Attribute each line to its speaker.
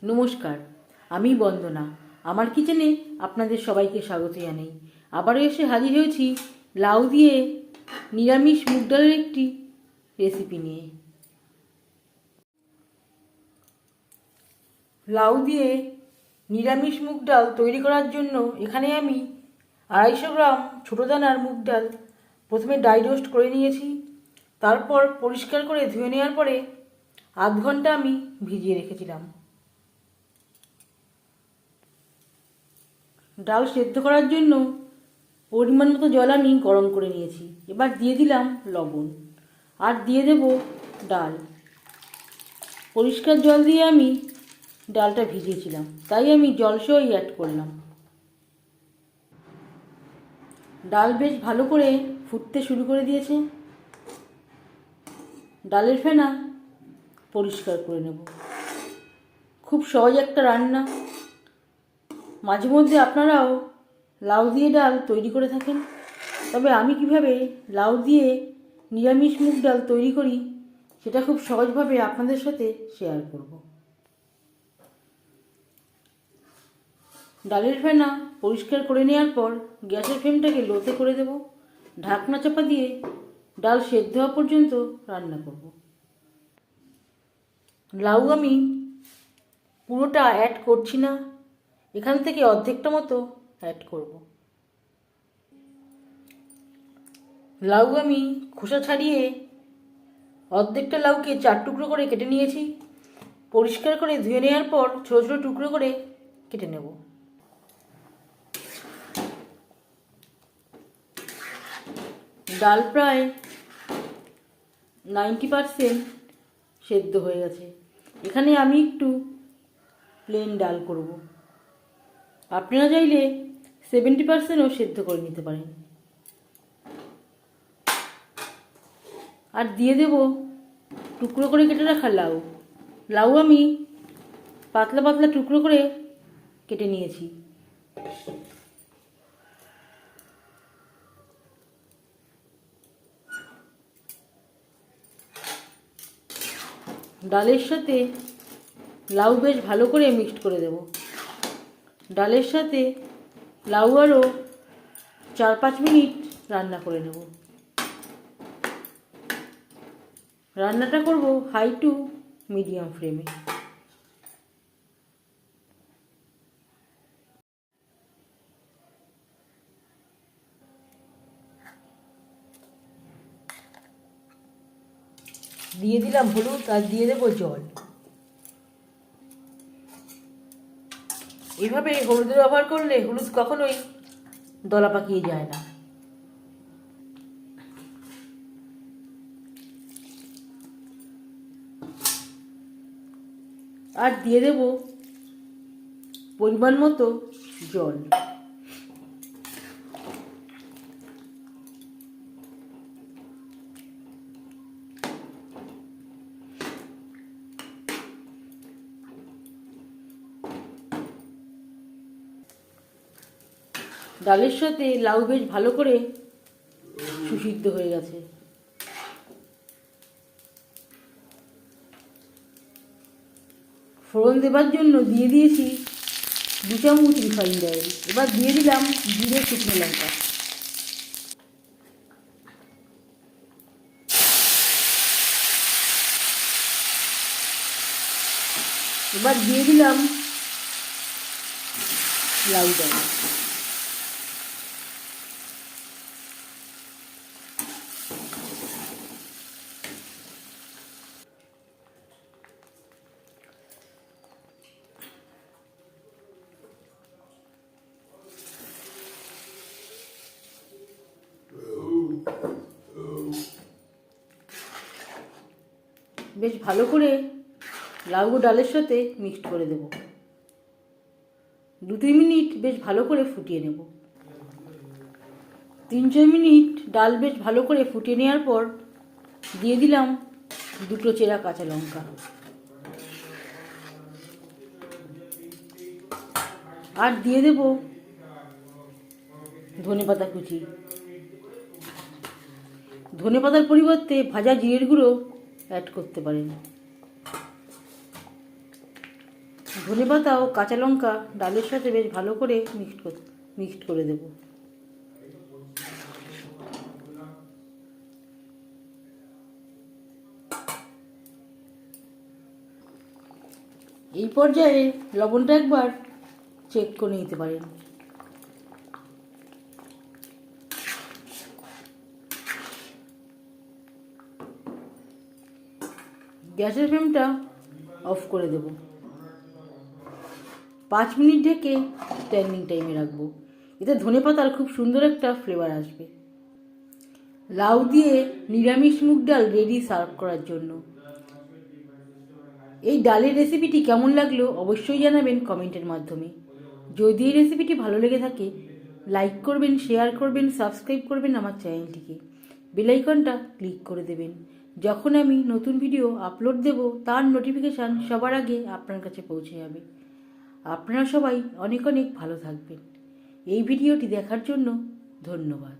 Speaker 1: নমস্কার, আমি বন্দনা। আমার কিচেনে আপনাদের সবাইকে স্বাগত জানাই। আবারও এসে হাজির হয়েছি লাউ দিয়ে নিরামিষ মুগ ডালের একটি রেসিপি নিয়ে। লাউ দিয়ে নিরামিষ মুগ ডাল তৈরি করার জন্য এখানে আমি 250 গ্রাম ছোটো দানার মুগ ডাল প্রথমে ড্রাই রোস্ট করে নিয়েছি। তারপর পরিষ্কার করে ধুয়ে নেওয়ার পরে আধ ঘন্টা আমি ভিজিয়ে রেখেছিলাম। ডাল সেদ্ধ করার জন্য পরিমাণ মতো জল আমি গরম করে নিয়েছি। এবার দিয়ে দিলাম লবণ আর দিয়ে দেব ডাল। পরিষ্কার জল দিয়ে আমি ডালটা ভিজিয়েছিলাম, তাই আমি জলসহই অ্যাড করলাম। ডাল বেশ ভালো করে ফুটতে শুরু করে দিয়েছে। ডালের ফেনা পরিষ্কার করে নেব। খুব সহজ একটা রান্না। মাঝে মধ্যে আপনারাও লাউ দিয়ে ডাল তৈরি করে থাকেন, তবে আমি কিভাবে লাউ দিয়ে নিরামিষ মুগ ডাল তৈরি করি সেটা খুব সহজভাবে আপনাদের সাথে শেয়ার করব। ডালের ফেনা পরিষ্কার করে নেওয়ার পর গ্যাসের ফ্লেমটাকে লোতে করে দেব। ঢাকনা চাপা দিয়ে ডাল সেদ্ধ হওয়া পর্যন্ত রান্না করব। লাউ আমি পুরোটা অ্যাড করছি না, এখান থেকে অর্ধেকটা মতো অ্যাড করব। লাউ আমি খোসা ছাড়িয়ে অর্ধেকটা লাউকে 4 টুকরো করে কেটে নিয়েছি। পরিষ্কার করে ধুয়ে নেওয়ার পর ছোটো ছোটো টুকরো করে কেটে নেব। ডাল প্রায় 90% সেদ্ধ হয়ে গেছে। এখানে আমি একটু প্লেন ডাল করব। আপনারা চাইলে 70%ও সেদ্ধ করে নিতে পারেন। আর দিয়ে দেব টুকরো করে কেটে রাখা লাউ। লাউ আমি পাতলা পাতলা টুকরো করে কেটে নিয়েছি। ডালের সাথে লাউ বেশ ভালো করে মিক্সড করে দেব। ডালের সাথে লাউ আরও 4-5 মিনিট রান্না করে নেব। রান্নাটা করব হাই টু মিডিয়াম ফ্লেমে। দিয়ে দিলাম হলুদ আর দিয়ে দেবো জল। এইভাবে হলুদের ব্যবহার করলে হলুদ কখনোই দলা পাকিয়ে যায় না। আর দিয়ে দেব পরিমাণ মতো জল। ডালের সাথে লাউ বেশ ভালো করে সুসিদ্ধ হয়ে গেছে। ফোড়ন দেবার জন্য দিয়ে দিয়েছি 2 চামচ রিফাইন্ড অয়েল। এবার দিয়ে দিলাম জিরে, শুকনো লঙ্কা। এবার দিয়ে দিলাম লাউ ডাল। বেশ ভালো করে লাউ ডালের সাথে মিক্সড করে দেব। 2-3 মিনিট বেশ ভালো করে ফুটিয়ে নেব। 3-4 মিনিট ডাল বেশ ভালো করে ফুটিয়ে নেওয়ার পর দিয়ে দিলাম 2 চেরা কাঁচা লঙ্কা। আর দিয়ে দেব ধনেপাতা কুচি। ধনেপাতার পরিবর্তে ভাজা জিরের গুঁড়ো অ্যাড করতে পারেন। ধনেপাতা ও কাঁচা লঙ্কা ডালের সাথে বেশ ভালো করে মিক্সড করে দেব। এই পর্যায়ে লবণটা একবার চেক করে নিতে পারেন। গ্যাসের ফ্লেমটা অফ করে দেব। 5 মিনিট ঢেকে স্ট্যান্ডিং টাইমে রাখবো। এতে ধনেপাতার খুব সুন্দর একটা ফ্লেভার আসবে। লাউ দিয়ে নিরামিষ মুগ ডাল রেডি সার্ভ করার জন্য। এই ডালের রেসিপিটি কেমন লাগলো অবশ্যই জানাবেন কমেন্টের মাধ্যমে। যদি এই রেসিপিটি ভালো লেগে থাকে লাইক করবেন, শেয়ার করবেন, সাবস্ক্রাইব করবেন আমার চ্যানেলটিকে। বেল আইকনটা ক্লিক করে দেবেন। যখন আমি নতুন ভিডিও আপলোড দেব তার নোটিফিকেশান সবার আগে আপনার কাছে পৌঁছে যাবে। আপনারা সবাই অনেক অনেক ভালো থাকবেন। এই ভিডিওটি দেখার জন্য ধন্যবাদ।